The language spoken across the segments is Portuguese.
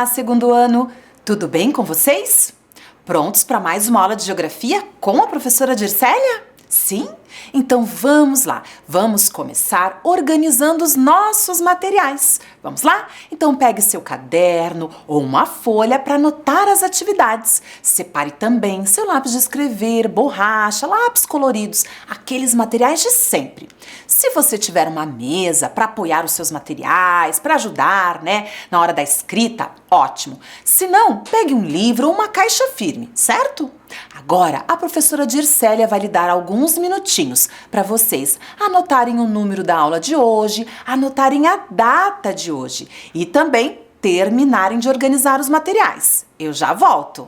Olá, segundo ano! Tudo bem com vocês? Prontos para mais uma aula de geografia com a professora Dircélia? Sim? Então vamos lá! Vamos começar organizando os nossos materiais. Vamos lá? Então pegue seu caderno ou uma folha para anotar as atividades. Separe também seu lápis de escrever, borracha, lápis coloridos, aqueles materiais de sempre. Se você tiver uma mesa para apoiar os seus materiais, para ajudar, na hora da escrita, ótimo. Se não, pegue um livro ou uma caixa firme, certo? Agora, a professora Dircélia vai lhe dar alguns minutinhos para vocês anotarem o número da aula de hoje, anotarem a data de hoje e também terminarem de organizar os materiais. Eu já volto!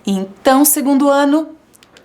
Então, segundo ano,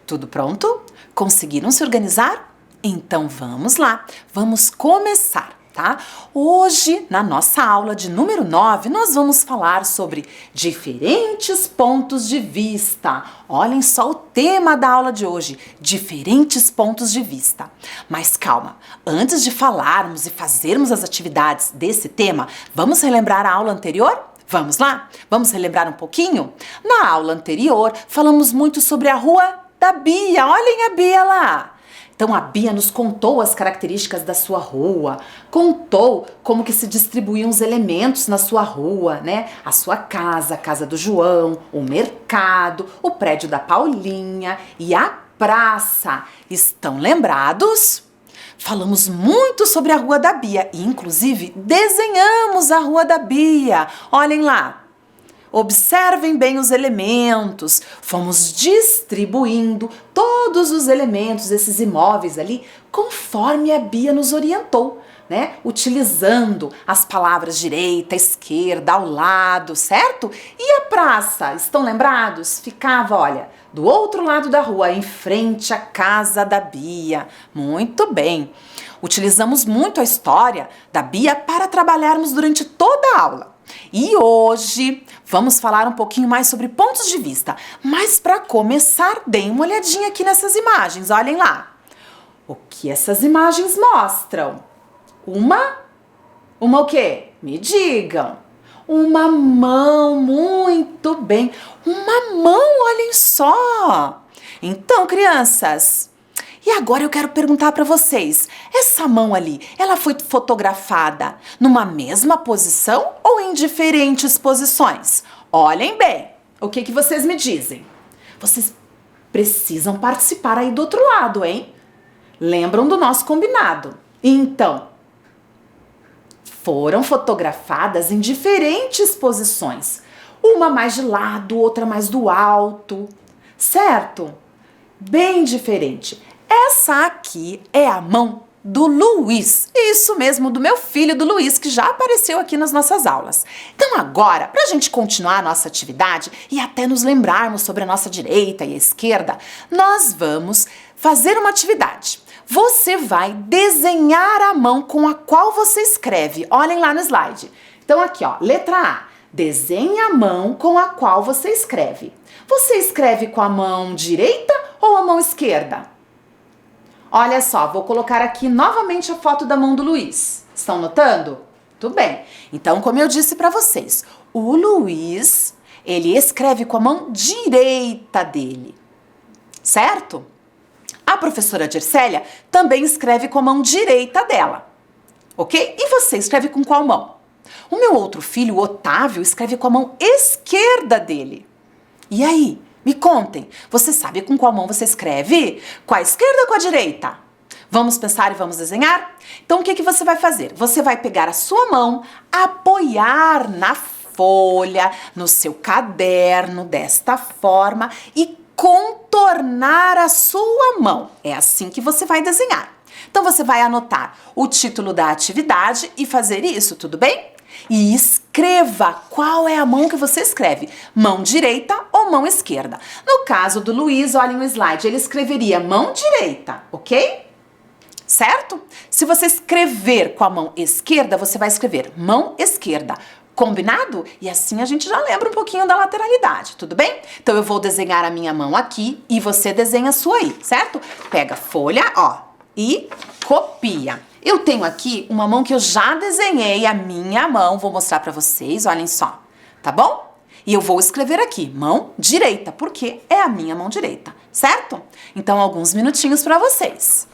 tudo pronto? Conseguiram se organizar? Então vamos lá, vamos começar, tá? Hoje, na nossa aula de número 9, nós vamos falar sobre diferentes pontos de vista. Olhem só o tema da aula de hoje, diferentes pontos de vista. Mas calma, antes de falarmos e fazermos as atividades desse tema, vamos relembrar a aula anterior? Vamos lá? Vamos relembrar um pouquinho? Na aula anterior, falamos muito sobre a Rua da Bia. Olhem a Bia lá! Então a Bia nos contou as características da sua rua, contou como que se distribuíam os elementos na sua rua, né? A sua casa, a casa do João, o mercado, o prédio da Paulinha e a praça. Estão lembrados? Falamos muito sobre a Rua da Bia e inclusive desenhamos a Rua da Bia. Olhem lá. Observem bem os elementos, fomos distribuindo todos os elementos, esses imóveis ali, conforme a Bia nos orientou, né? Utilizando as palavras direita, esquerda, ao lado, certo? E a praça, estão lembrados? Ficava, olha, do outro lado da rua, em frente à casa da Bia. Muito bem. Utilizamos muito a história da Bia para trabalharmos durante toda a aula. E hoje vamos falar um pouquinho mais sobre pontos de vista. Mas para começar, deem uma olhadinha aqui nessas imagens. Olhem lá. O que essas imagens mostram? Uma o quê? Me digam. Uma mão, muito bem. Uma mão, olhem só. Então, crianças, e agora eu quero perguntar para vocês, essa mão ali, ela foi fotografada numa mesma posição ou em diferentes posições? Olhem bem, o que vocês me dizem? Vocês precisam participar aí do outro lado, hein? Lembram do nosso combinado? Então, foram fotografadas em diferentes posições. Uma mais de lado, outra mais do alto, certo? Bem diferente. Essa aqui é a mão do Luiz, isso mesmo, do meu filho, do Luiz, que já apareceu aqui nas nossas aulas. Então agora, para a gente continuar a nossa atividade e até nos lembrarmos sobre a nossa direita e a esquerda, nós vamos fazer uma atividade. Você vai desenhar a mão com a qual você escreve. Olhem lá no slide. Então aqui, ó, letra A. Desenhe a mão com a qual você escreve. Você escreve com a mão direita ou a mão esquerda? Olha só, vou colocar aqui novamente a foto da mão do Luiz. Estão notando? Tudo bem. Então, como eu disse para vocês, o Luiz, ele escreve com a mão direita dele, certo? A professora Dircélia também escreve com a mão direita dela, ok? E você escreve com qual mão? O meu outro filho, o Otávio, escreve com a mão esquerda dele. E aí? Me contem, você sabe com qual mão você escreve? Com a esquerda ou com a direita? Vamos pensar e vamos desenhar? Então, o que você vai fazer? Você vai pegar a sua mão, apoiar na folha, no seu caderno, desta forma, e contornar a sua mão. É assim que você vai desenhar. Então, você vai anotar o título da atividade e fazer isso, tudo bem? E escreva qual é a mão que você escreve, mão direita ou mão esquerda. No caso do Luiz, olhem no slide, ele escreveria mão direita, ok? Certo? Se você escrever com a mão esquerda, você vai escrever mão esquerda. Combinado? E assim a gente já lembra um pouquinho da lateralidade, tudo bem? Então eu vou desenhar a minha mão aqui e você desenha a sua aí, certo? Pega a folha, ó, e copia. Eu tenho aqui uma mão que eu já desenhei, a minha mão, vou mostrar pra vocês, olhem só, tá bom? E eu vou escrever aqui, mão direita, porque é a minha mão direita, certo? Então, alguns minutinhos pra vocês.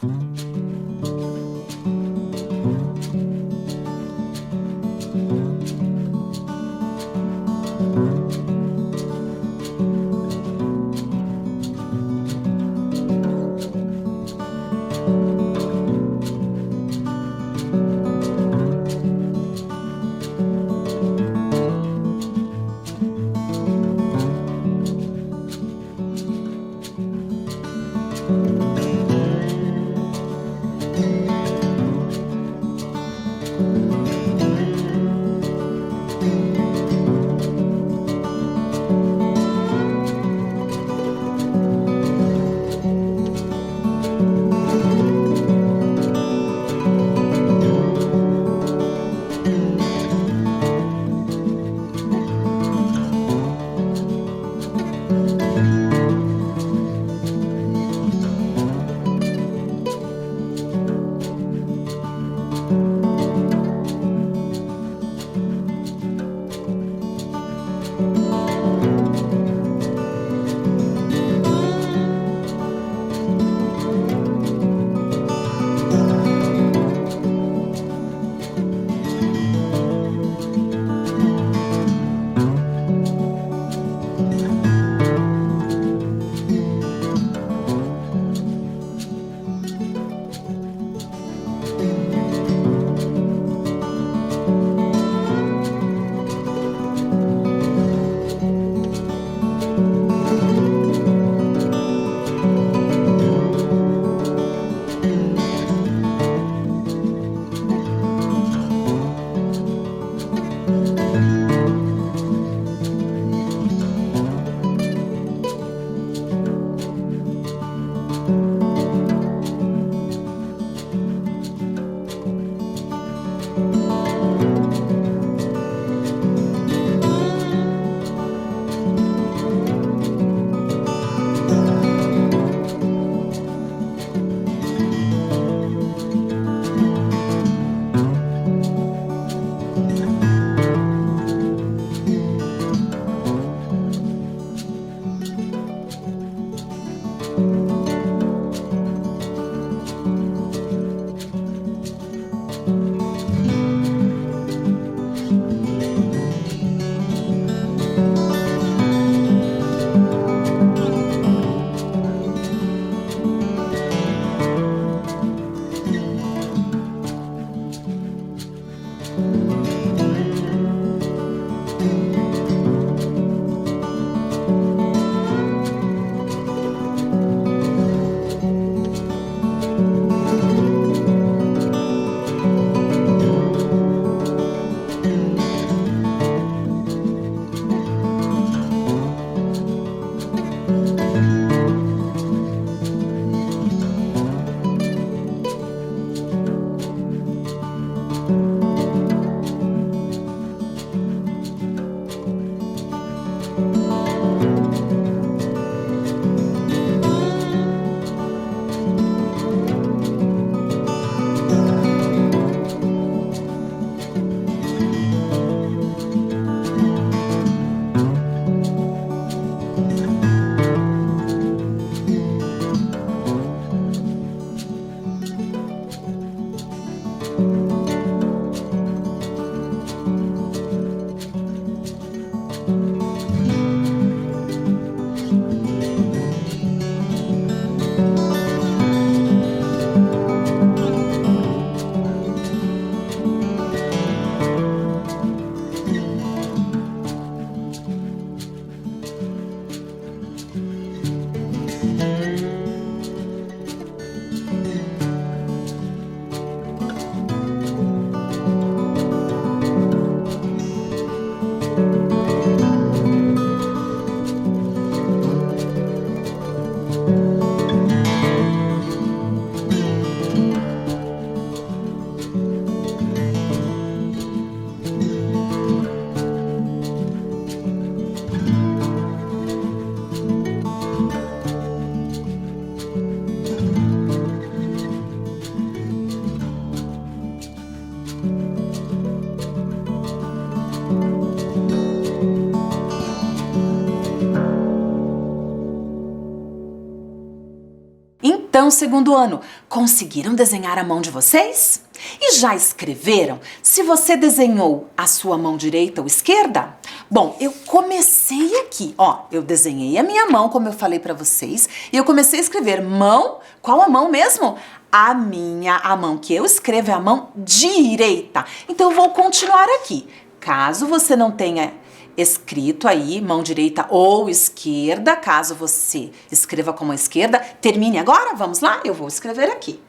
Então, segundo ano, conseguiram desenhar a mão de vocês? E já escreveram se você desenhou a sua mão direita ou esquerda? Bom, eu comecei aqui, ó, eu desenhei a minha mão, como eu falei pra vocês, e eu comecei a escrever mão, qual a mão mesmo? A mão que eu escrevo é a mão direita. Então, eu vou continuar aqui. Caso você não tenha escrito aí, mão direita ou esquerda, caso você escreva como a esquerda, termine agora, vamos lá? Eu vou escrever aqui.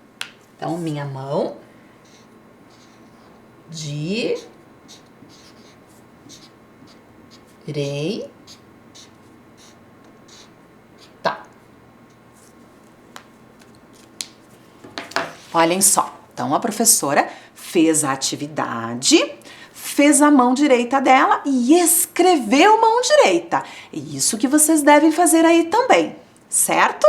Então, minha mão direita. Olhem só, então a professora fez a atividade, fez a mão direita dela e escreveu mão direita. É isso que vocês devem fazer aí também, certo?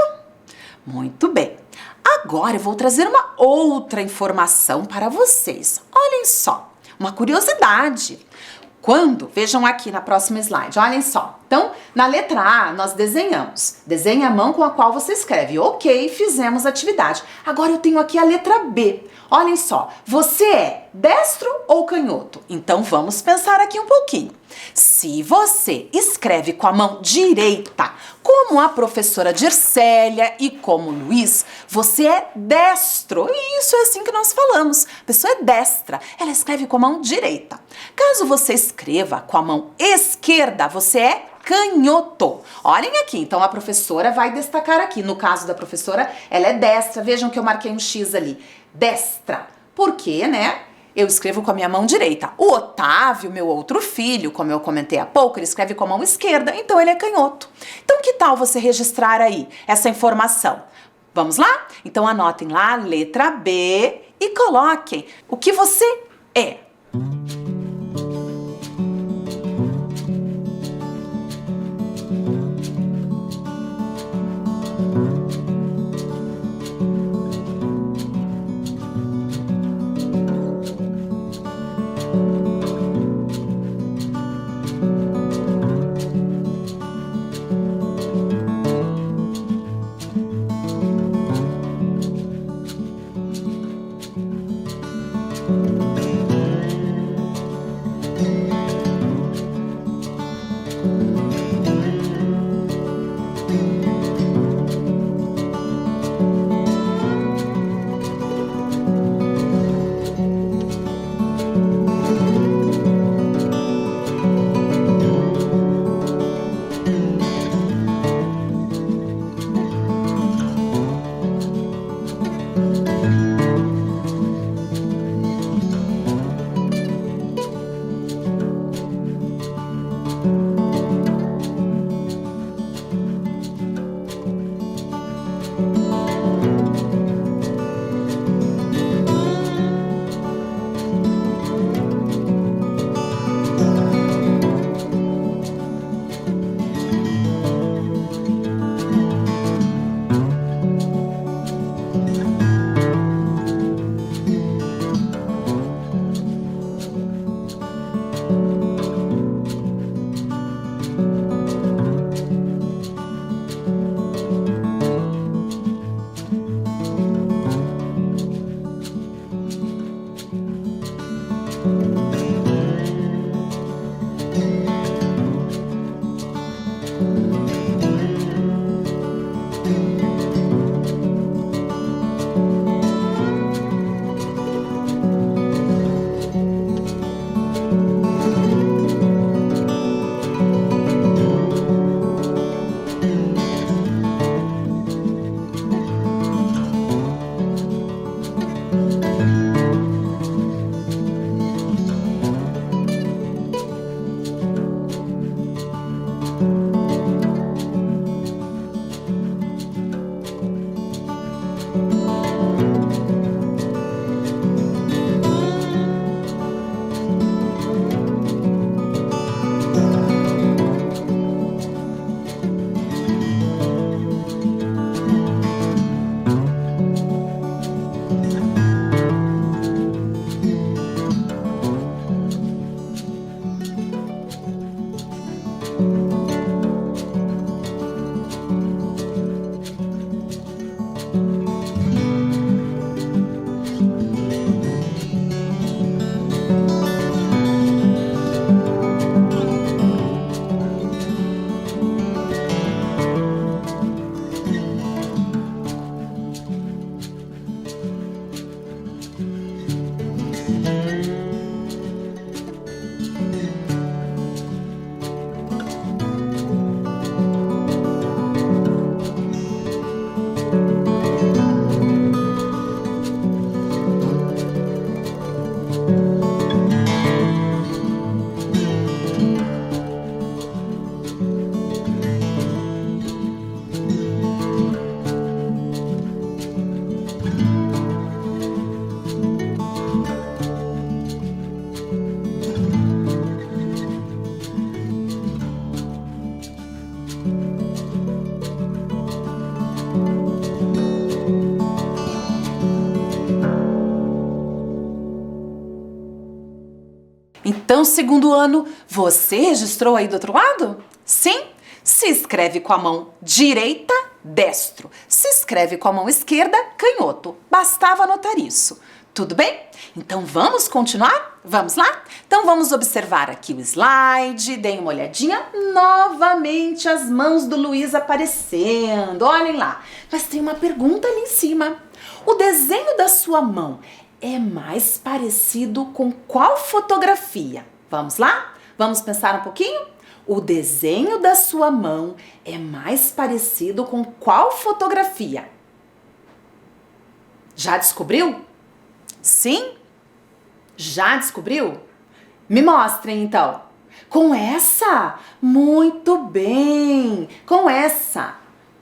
Muito bem. Agora eu vou trazer uma outra informação para vocês. Olhem só, uma curiosidade. Vejam aqui na próxima slide, olhem só. Então, na letra A, nós desenhamos. Desenhe a mão com a qual você escreve. Ok, fizemos a atividade. Agora eu tenho aqui a letra B. Olhem só, você é destro ou canhoto? Então, vamos pensar aqui um pouquinho. Se você escreve com a mão direita, como a professora Dircélia e como o Luiz, você é destro. E isso é assim que nós falamos. A pessoa é destra, ela escreve com a mão direita. Caso você escreva com a mão esquerda, você é canhoto. Olhem aqui, então a professora vai destacar aqui. No caso da professora, ela é destra. Vejam que eu marquei um X ali. Destra. Por quê, né? Eu escrevo com a minha mão direita. O Otávio, meu outro filho, como eu comentei há pouco, ele escreve com a mão esquerda, então ele é canhoto. Então que tal você registrar aí essa informação? Vamos lá? Então anotem lá, letra B, e coloquem o que você é. Então, segundo ano, você registrou aí do outro lado? Sim? Se escreve com a mão direita, destro. Se escreve com a mão esquerda, canhoto. Bastava anotar isso. Tudo bem? Então vamos continuar? Vamos lá? Então vamos observar aqui o slide, deem uma olhadinha, novamente as mãos do Luiz aparecendo, olhem lá. Mas tem uma pergunta ali em cima. O desenho da sua mão é mais parecido com qual fotografia? Vamos lá? Vamos pensar um pouquinho? O desenho da sua mão é mais parecido com qual fotografia? Já descobriu? Sim? Já descobriu? Me mostrem então. Com essa? Muito bem! Com essa.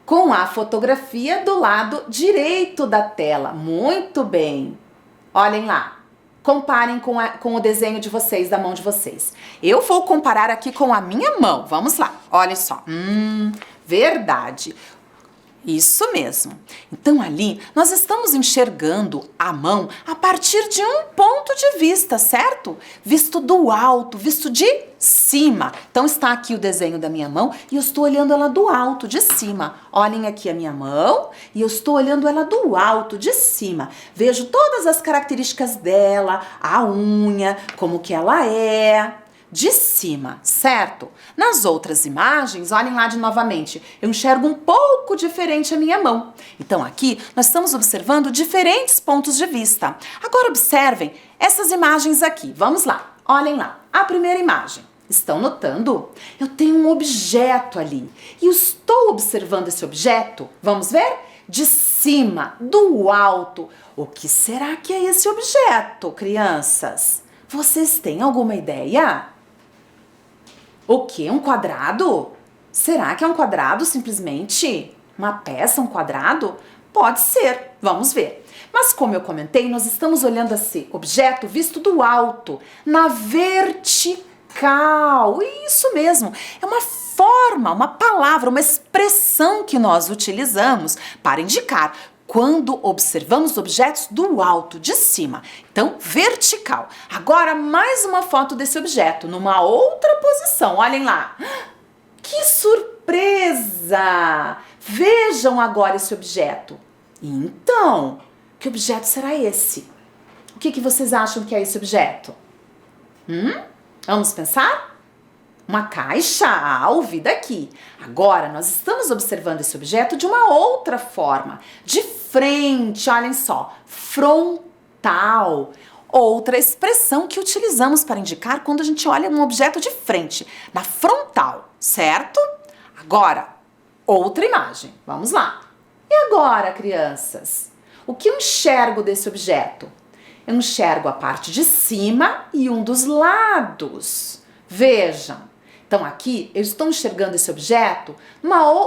Com a fotografia do lado direito da tela. Muito bem. Olhem lá. Comparem com o desenho de vocês, da mão de vocês. Eu vou comparar aqui com a minha mão. Vamos lá. Olha só. Verdade. Isso mesmo. Então ali nós estamos enxergando a mão a partir de um ponto de vista, certo? Visto do alto, visto de cima. Então está aqui o desenho da minha mão e eu estou olhando ela do alto, de cima. Olhem aqui a minha mão e eu estou olhando ela do alto, de cima. Vejo todas as características dela, a unha, como que ela é. De cima, certo? Nas outras imagens, olhem lá novamente, eu enxergo um pouco diferente a minha mão. Então aqui nós estamos observando diferentes pontos de vista. Agora observem essas imagens aqui, vamos lá, olhem lá. A primeira imagem, estão notando? Eu tenho um objeto ali e estou observando esse objeto, vamos ver? De cima, do alto. O que será que é esse objeto, crianças? Vocês têm alguma ideia? O que? Um quadrado? Será que é um quadrado simplesmente? Uma peça, um quadrado? Pode ser, vamos ver. Mas como eu comentei, nós estamos olhando esse objeto visto do alto, na vertical. Isso mesmo, é uma forma, uma palavra, uma expressão que nós utilizamos para indicar quando observamos objetos do alto, de cima. Então, vertical. Agora, mais uma foto desse objeto, numa outra posição. Olhem lá. Que surpresa! Vejam agora esse objeto. Então, que objeto será esse? O que vocês acham que é esse objeto? Vamos pensar? Uma caixa? Ouvi daqui. Agora, nós estamos observando esse objeto de uma outra forma. De frente, olhem só. Frontal. Outra expressão que utilizamos para indicar quando a gente olha um objeto de frente. Na frontal, certo? Agora, outra imagem. Vamos lá. E agora, crianças? O que eu enxergo desse objeto? Eu enxergo a parte de cima e um dos lados. Vejam. Então aqui eu estou enxergando esse objeto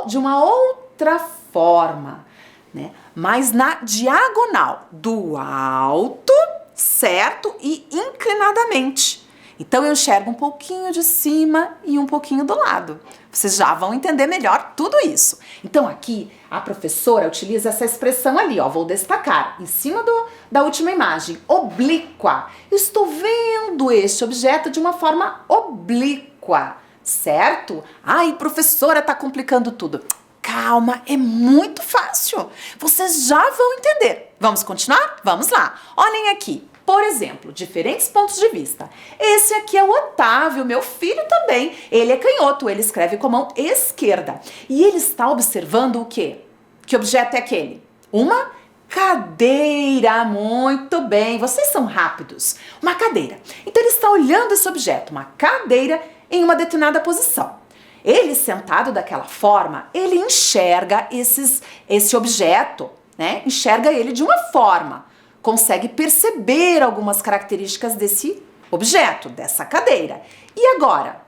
de uma outra forma, né? Mas na diagonal, do alto, certo? E inclinadamente. Então eu enxergo um pouquinho de cima e um pouquinho do lado. Vocês já vão entender melhor tudo isso. Então aqui a professora utiliza essa expressão ali, ó, vou destacar, em cima da última imagem, oblíqua. Eu estou vendo este objeto de uma forma oblíqua, certo? Ai, professora, tá complicando tudo. Calma, é muito fácil. Vocês já vão entender. Vamos continuar? Vamos lá. Olhem aqui. Por exemplo, diferentes pontos de vista. Esse aqui é o Otávio, meu filho também. Ele é canhoto, ele escreve com a mão esquerda. E ele está observando o quê? Que objeto é aquele? Uma cadeira. Muito bem, vocês são rápidos. Uma cadeira. Então ele está olhando esse objeto, uma cadeira em uma determinada posição. Ele sentado daquela forma, ele enxerga esse objeto, né? Enxerga ele de uma forma. Consegue perceber algumas características desse objeto, dessa cadeira. E agora?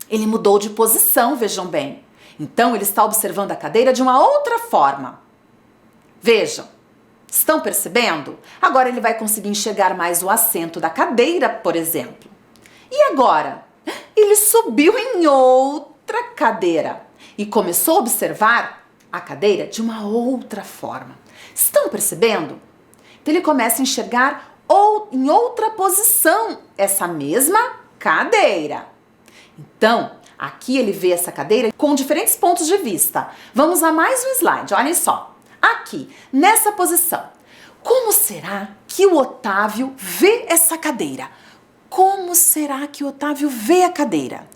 Ele mudou de posição, vejam bem. Então, ele está observando a cadeira de uma outra forma. Vejam, estão percebendo? Agora ele vai conseguir enxergar mais o assento da cadeira, por exemplo. E agora? Ele subiu em outra cadeira e começou a observar a cadeira de uma outra forma. Estão percebendo? Então ele começa a enxergar em outra posição essa mesma cadeira. Então, aqui ele vê essa cadeira com diferentes pontos de vista. Vamos a mais um slide, olhem só. Aqui, nessa posição, como será que o Otávio vê essa cadeira? Como será que o Otávio vê a cadeira?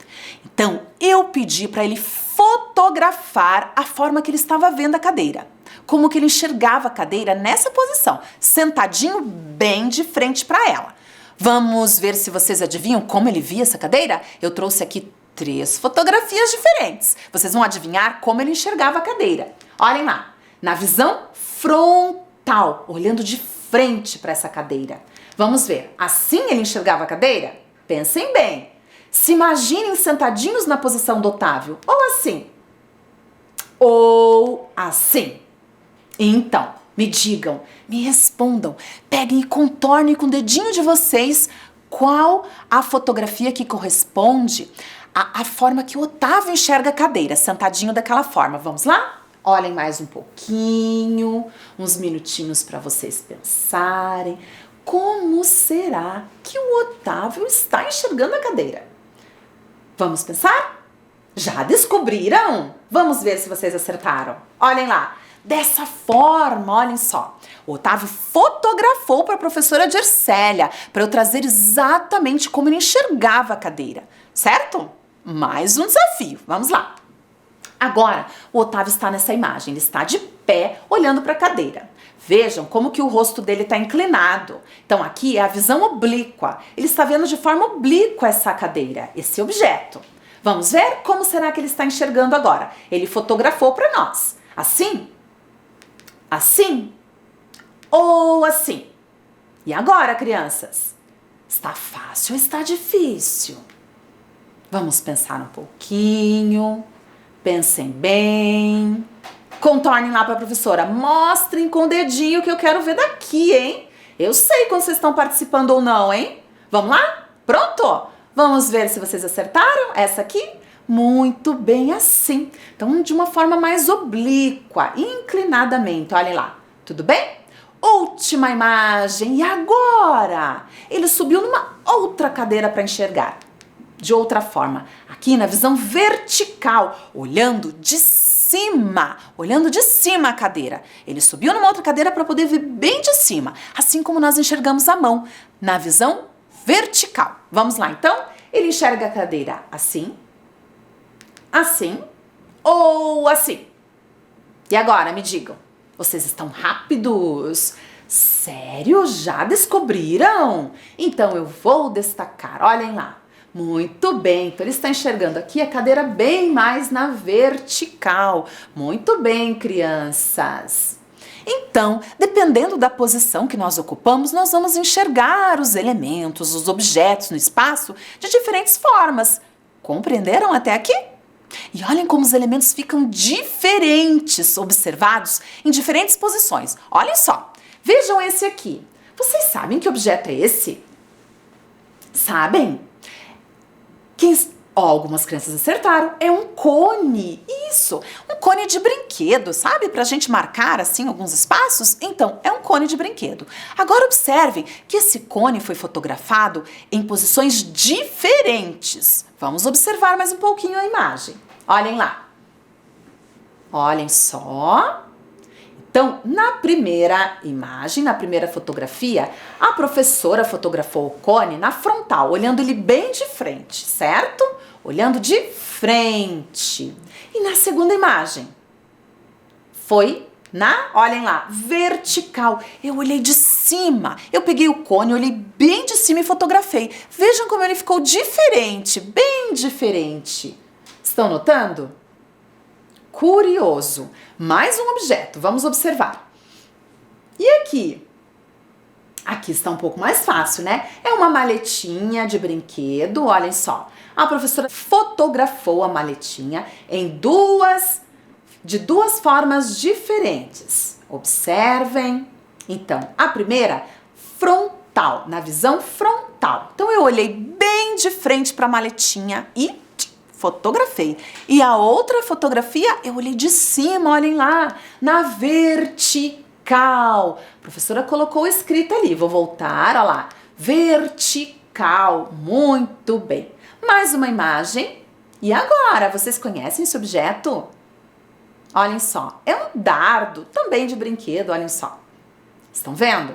Então, eu pedi para ele fotografar a forma que ele estava vendo a cadeira. Como que ele enxergava a cadeira nessa posição, sentadinho bem de frente para ela. Vamos ver se vocês adivinham como ele via essa cadeira? Eu trouxe aqui 3 fotografias diferentes. Vocês vão adivinhar como ele enxergava a cadeira. Olhem lá, na visão frontal, olhando de frente para essa cadeira. Vamos ver, assim ele enxergava a cadeira? Pensem bem. Se imaginem sentadinhos na posição do Otávio, ou assim, ou assim. Então, me digam, me respondam, peguem e contornem com o dedinho de vocês qual a fotografia que corresponde à forma que o Otávio enxerga a cadeira, sentadinho daquela forma. Vamos lá? Olhem mais um pouquinho, uns minutinhos para vocês pensarem. Como será que o Otávio está enxergando a cadeira? Vamos pensar? Já descobriram? Vamos ver se vocês acertaram. Olhem lá. Dessa forma, olhem só, o Otávio fotografou para a professora Dircélia para eu trazer exatamente como ele enxergava a cadeira, certo? Mais um desafio, vamos lá. Agora, o Otávio está nessa imagem, ele está de pé olhando para a cadeira. Vejam como que o rosto dele está inclinado. Então aqui é a visão oblíqua, ele está vendo de forma oblíqua essa cadeira, esse objeto. Vamos ver como será que ele está enxergando agora. Ele fotografou para nós, assim? Assim ou assim? E agora, crianças? Está fácil ou está difícil? Vamos pensar um pouquinho. Pensem bem. Contornem lá para a professora. Mostrem com o dedinho que eu quero ver daqui, hein? Eu sei quando vocês estão participando ou não, hein? Vamos lá? Pronto? Vamos ver se vocês acertaram essa aqui? Muito bem, assim. Então, de uma forma mais oblíqua, inclinadamente. Olhem lá. Tudo bem? Última imagem. E agora? Ele subiu numa outra cadeira para enxergar. De outra forma. Aqui na visão vertical, olhando de cima a cadeira. Ele subiu numa outra cadeira para poder ver bem de cima. Assim como nós enxergamos a mão. Na visão vertical. Vamos lá, então? Ele enxerga a cadeira assim. Assim ou assim? E agora, me digam, vocês estão rápidos? Sério? Já descobriram? Então eu vou destacar, olhem lá. Muito bem, então ele está enxergando aqui a cadeira bem mais na vertical. Muito bem, crianças. Então, dependendo da posição que nós ocupamos, nós vamos enxergar os elementos, os objetos no espaço de diferentes formas. Compreenderam até aqui? E olhem como os elementos ficam diferentes, observados em diferentes posições. Olhem só, vejam esse aqui. Vocês sabem que objeto é esse? Sabem? Algumas crianças acertaram. É um cone. Isso, um cone de brinquedo, sabe? Pra gente marcar assim alguns espaços. Então, é um cone de brinquedo. Agora observem que esse cone foi fotografado em posições diferentes. Vamos observar mais um pouquinho a imagem. Olhem lá. Olhem só. Então, na primeira imagem, na primeira fotografia, a professora fotografou o cone na frontal, olhando ele bem de frente, certo? Olhando de frente. E na segunda imagem, foi olhem lá, vertical. Eu olhei de cima, eu peguei o cone, olhei bem de cima e fotografei. Vejam como ele ficou diferente, bem diferente. Estão notando? Curioso. Mais um objeto, vamos observar. E aqui? Aqui está um pouco mais fácil, né? É uma maletinha de brinquedo, olhem só. A professora fotografou a maletinha de duas formas diferentes. Observem. Então, a primeira, frontal, na visão frontal. Então, eu olhei bem de frente para a maletinha e fotografei. E a outra fotografia, eu olhei de cima, olhem lá, na vertical. A professora colocou escrito ali, vou voltar, olha lá, vertical. vertical. Muito bem. Mais uma imagem. E agora, vocês conhecem esse objeto? Olhem só, é um dardo, também de brinquedo, olhem só. Estão vendo?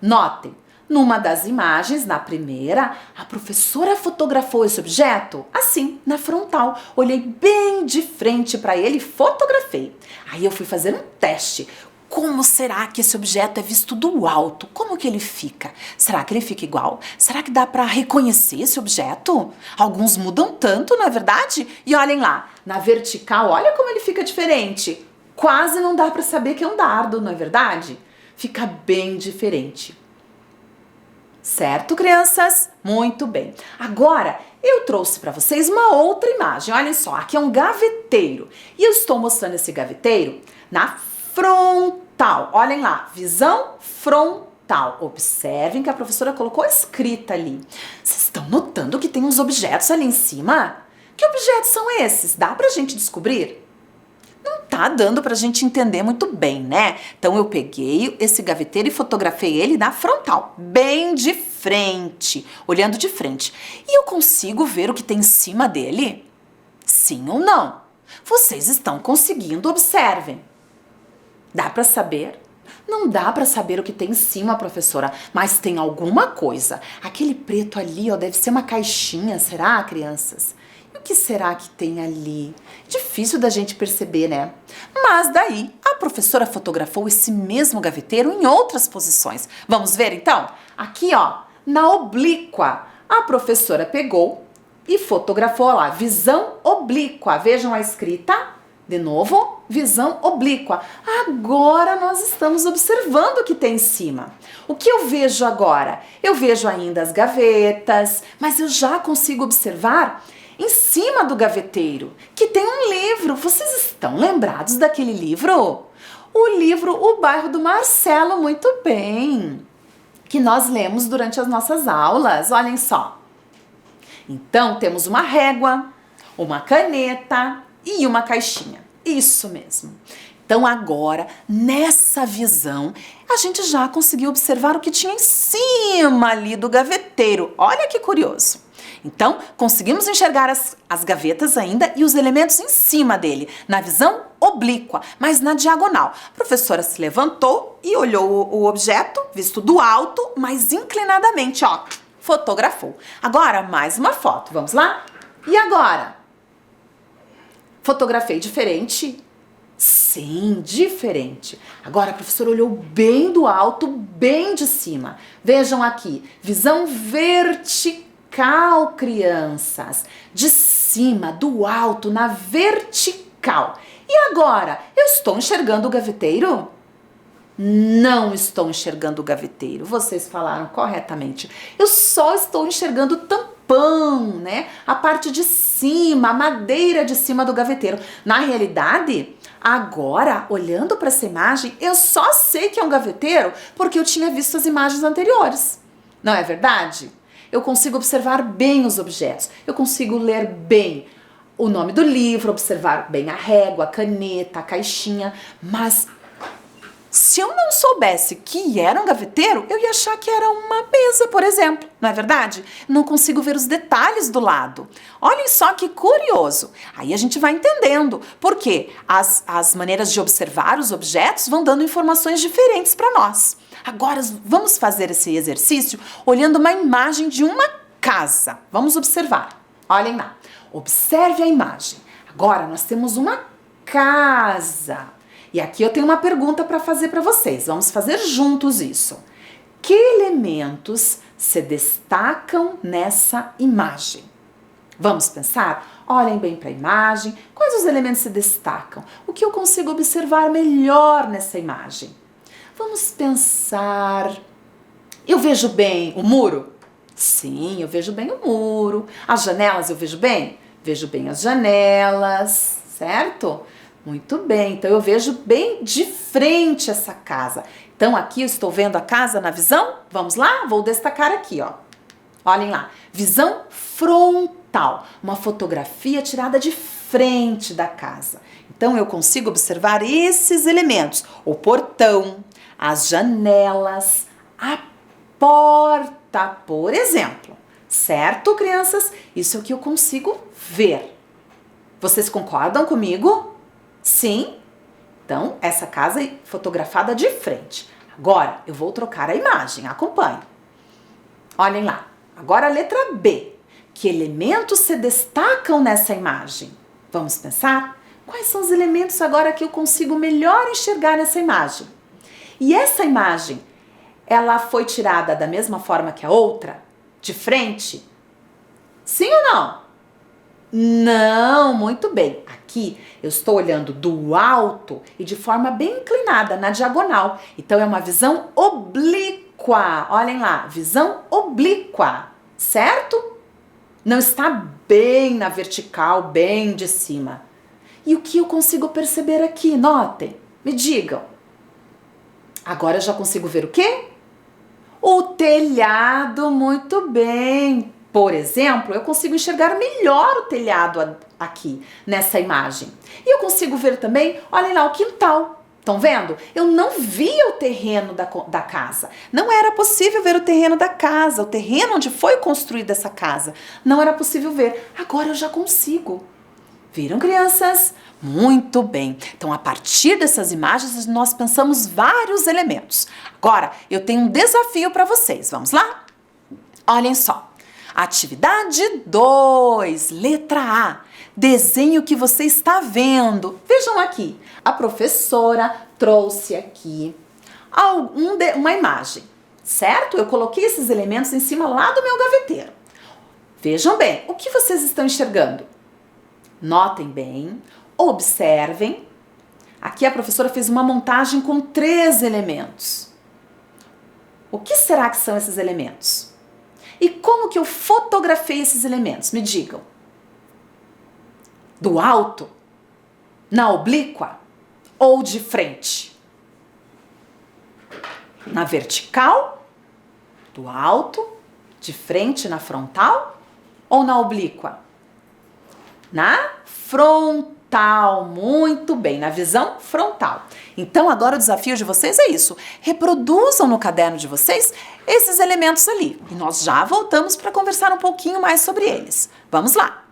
Notem, numa das imagens, na primeira, a professora fotografou esse objeto assim, na frontal. Olhei bem de frente para ele e fotografei. Aí eu fui fazer um teste. Como será que esse objeto é visto do alto? Como que ele fica? Será que ele fica igual? Será que dá para reconhecer esse objeto? Alguns mudam tanto, não é verdade? E olhem lá, na vertical, olha como ele fica diferente. Quase não dá para saber que é um dardo, não é verdade? Fica bem diferente. Certo, crianças? Muito bem. Agora, eu trouxe para vocês uma outra imagem. Olhem só, aqui é um gaveteiro. E eu estou mostrando esse gaveteiro na frontal. Olhem lá, visão frontal. Observem que a professora colocou escrita ali. Vocês estão notando que tem uns objetos ali em cima? Que objetos são esses? Dá pra gente descobrir? Não tá dando pra gente entender muito bem, né? Então eu peguei esse gaveteiro e fotografei ele na frontal, bem de frente, olhando de frente. E eu consigo ver o que tem em cima dele? Sim ou não? Vocês estão conseguindo, observem. Dá pra saber? Não dá pra saber o que tem em cima, professora, mas tem alguma coisa. Aquele preto ali, ó, deve ser uma caixinha, será, crianças? E o que será que tem ali? Difícil da gente perceber, né? Mas daí, a professora fotografou esse mesmo gaveteiro em outras posições. Vamos ver, então? Aqui, ó, na oblíqua, a professora pegou e fotografou lá, visão oblíqua. Vejam a escrita. De novo, visão oblíqua. Agora nós estamos observando o que tem em cima. O que eu vejo agora? Eu vejo ainda as gavetas, mas eu já consigo observar em cima do gaveteiro que tem um livro. Vocês estão lembrados daquele livro? O livro O Bairro do Marcelo, muito bem, que nós lemos durante as nossas aulas. Olhem só. Então, temos uma régua, uma caneta e uma caixinha. Isso mesmo. Então agora, nessa visão, a gente já conseguiu observar o que tinha em cima ali do gaveteiro. Olha que curioso. Então, conseguimos enxergar as gavetas ainda e os elementos em cima dele, na visão oblíqua, mas na diagonal. A professora se levantou e olhou o objeto, visto do alto, mas inclinadamente, ó, fotografou. Agora, mais uma foto. Vamos lá? E agora? Fotografei diferente? Sim, diferente. Agora a professora olhou bem do alto, bem de cima. Vejam aqui, visão vertical, crianças. De cima, do alto, na vertical. E agora, eu estou enxergando o gaveteiro? Não estou enxergando o gaveteiro. Vocês falaram corretamente. Eu só estou enxergando o tampão, né? A parte de cima, a madeira de cima do gaveteiro. Na realidade, agora, olhando para essa imagem, eu só sei que é um gaveteiro porque eu tinha visto as imagens anteriores. Não é verdade? Eu consigo observar bem os objetos. Eu consigo ler bem o nome do livro, observar bem a régua, a caneta, a caixinha, mas se eu não soubesse que era um gaveteiro, eu ia achar que era uma mesa, por exemplo. Não é verdade? Não consigo ver os detalhes do lado. Olhem só que curioso. Aí a gente vai entendendo porque as maneiras de observar os objetos vão dando informações diferentes para nós. Agora vamos fazer esse exercício olhando uma imagem de uma casa. Vamos observar. Olhem lá. Observe a imagem. Agora nós temos uma casa. E aqui eu tenho uma pergunta para fazer para vocês. Vamos fazer juntos isso. Que elementos se destacam nessa imagem? Vamos pensar? Olhem bem para a imagem. Quais os elementos se destacam? O que eu consigo observar melhor nessa imagem? Vamos pensar. Eu vejo bem o muro? Sim, eu vejo bem o muro. As janelas eu vejo bem? Vejo bem as janelas, certo? Muito bem, então eu vejo bem de frente essa casa. Então aqui eu estou vendo a casa na visão. Vamos lá? Vou destacar aqui, ó. Olhem lá, visão frontal, uma fotografia tirada de frente da casa. Então eu consigo observar esses elementos: o portão, as janelas, a porta. alta, por exemplo. Certo, crianças? Isso é o que eu consigo ver. Vocês concordam comigo? Sim? Então, essa casa é fotografada de frente. Agora, eu vou trocar a imagem. Acompanhe. Olhem lá. Agora a letra B. Que elementos se destacam nessa imagem? Vamos pensar? Quais são os elementos agora que eu consigo melhor enxergar nessa imagem? E essa imagem, ela foi tirada da mesma forma que a outra? De frente? Sim ou não? Não, muito bem. Aqui eu estou olhando do alto e de forma bem inclinada, na diagonal. Então é uma visão oblíqua. Olhem lá, visão oblíqua, certo? Não está bem na vertical, bem de cima. E o que eu consigo perceber aqui? Notem, me digam. Agora eu já consigo ver o quê? O telhado, muito bem. Por exemplo, eu consigo enxergar melhor o telhado aqui, nessa imagem. E eu consigo ver também, olhem lá, o quintal. Estão vendo? Eu não via o terreno da casa. Não era possível ver o terreno da casa, o terreno onde foi construída essa casa. Não era possível ver. Agora eu já consigo. Viram, crianças? Muito bem. Então, a partir dessas imagens, nós pensamos vários elementos. Agora, eu tenho um desafio para vocês. Vamos lá? Olhem só. Atividade 2, letra A. Desenhe o que você está vendo. Vejam aqui. A professora trouxe aqui uma imagem, certo? Eu coloquei esses elementos em cima lá do meu gaveteiro. Vejam bem, o que vocês estão enxergando? Notem bem, observem. Aqui a professora fez uma montagem com 3 elementos. O que será que são esses elementos? E como que eu fotografei esses elementos? Me digam. Do alto? Na oblíqua? Ou de frente? Na vertical? Do alto? De frente na frontal? Ou na oblíqua? Na frontal, muito bem, na visão frontal. Então agora o desafio de vocês é isso, reproduzam no caderno de vocês esses elementos ali. E nós já voltamos para conversar um pouquinho mais sobre eles. Vamos lá!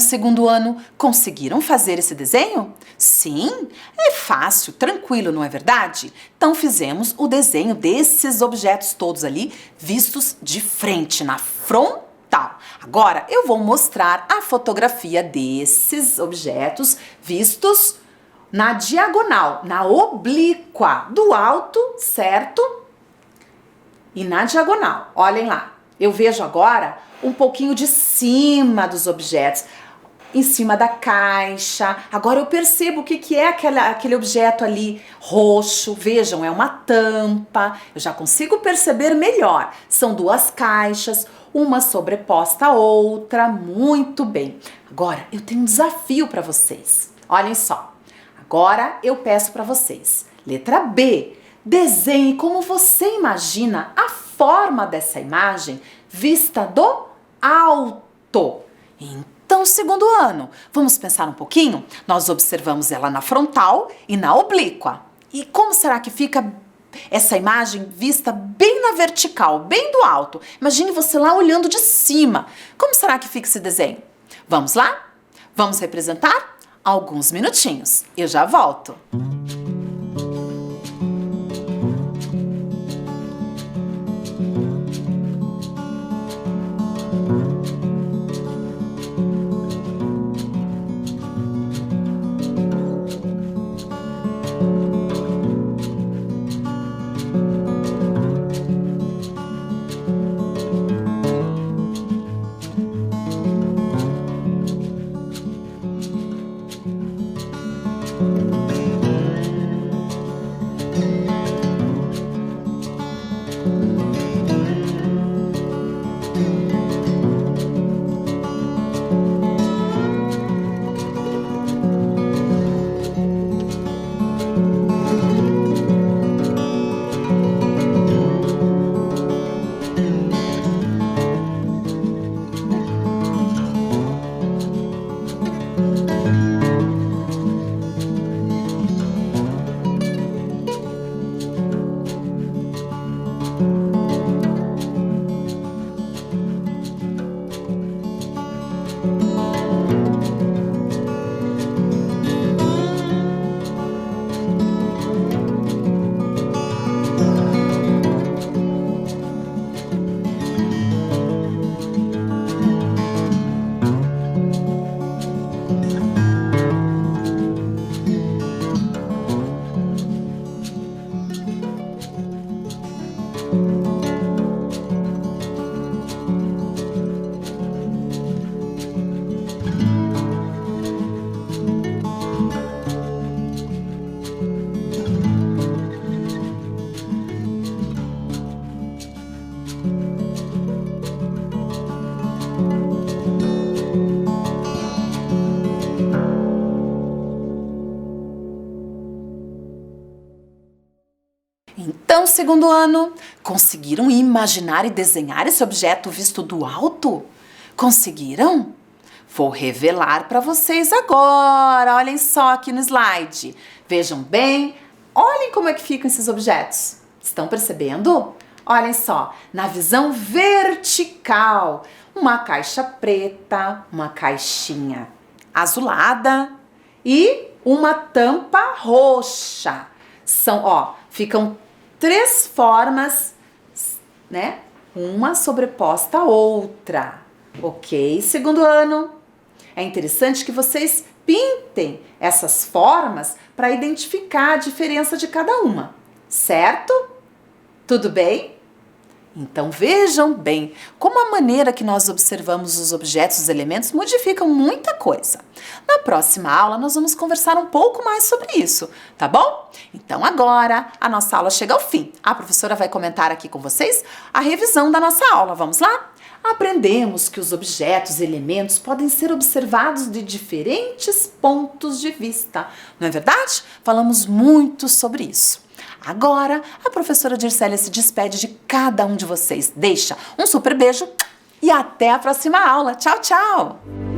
segundo ano, conseguiram fazer esse desenho? Sim, é fácil, tranquilo, não é verdade? Então fizemos o desenho desses objetos todos ali, vistos de frente, na frontal. Agora eu vou mostrar a fotografia desses objetos vistos na diagonal, na oblíqua, do alto, certo? E na diagonal, olhem lá. Eu vejo agora um pouquinho de cima dos objetos, em cima da caixa. Agora eu percebo o que é aquele objeto ali roxo. Vejam, é uma tampa. Eu já consigo perceber melhor. São duas caixas, uma sobreposta à outra. Muito bem. Agora eu tenho um desafio para vocês. Olhem só. Agora eu peço para vocês. Letra B. Desenhe como você imagina a forma dessa imagem vista do alto. Então, segundo ano, vamos pensar um pouquinho? Nós observamos ela na frontal e na oblíqua. E como será que fica essa imagem vista bem na vertical, bem do alto? Imagine você lá olhando de cima. Como será que fica esse desenho? Vamos lá? Vamos representar? Alguns minutinhos. Eu já volto. Então, segundo ano, conseguiram imaginar e desenhar esse objeto visto do alto? Conseguiram? Vou revelar para vocês agora. Olhem só aqui no slide. Vejam bem. Olhem como é que ficam esses objetos. Estão percebendo? Olhem só, na visão vertical, uma caixa preta, uma caixinha azulada e uma tampa roxa. Ficam três formas, né? Uma sobreposta à outra. Ok, segundo ano? É interessante que vocês pintem essas formas para identificar a diferença de cada uma, certo? Tudo bem? Então vejam bem como a maneira que nós observamos os objetos, os elementos, modificam muita coisa. Na próxima aula nós vamos conversar um pouco mais sobre isso, tá bom? Então agora a nossa aula chega ao fim. A professora vai comentar aqui com vocês a revisão da nossa aula. Vamos lá? Aprendemos que os objetos e elementos podem ser observados de diferentes pontos de vista. Não é verdade? Falamos muito sobre isso. Agora, a professora Dircélia se despede de cada um de vocês. Deixa um super beijo e até a próxima aula. Tchau, tchau!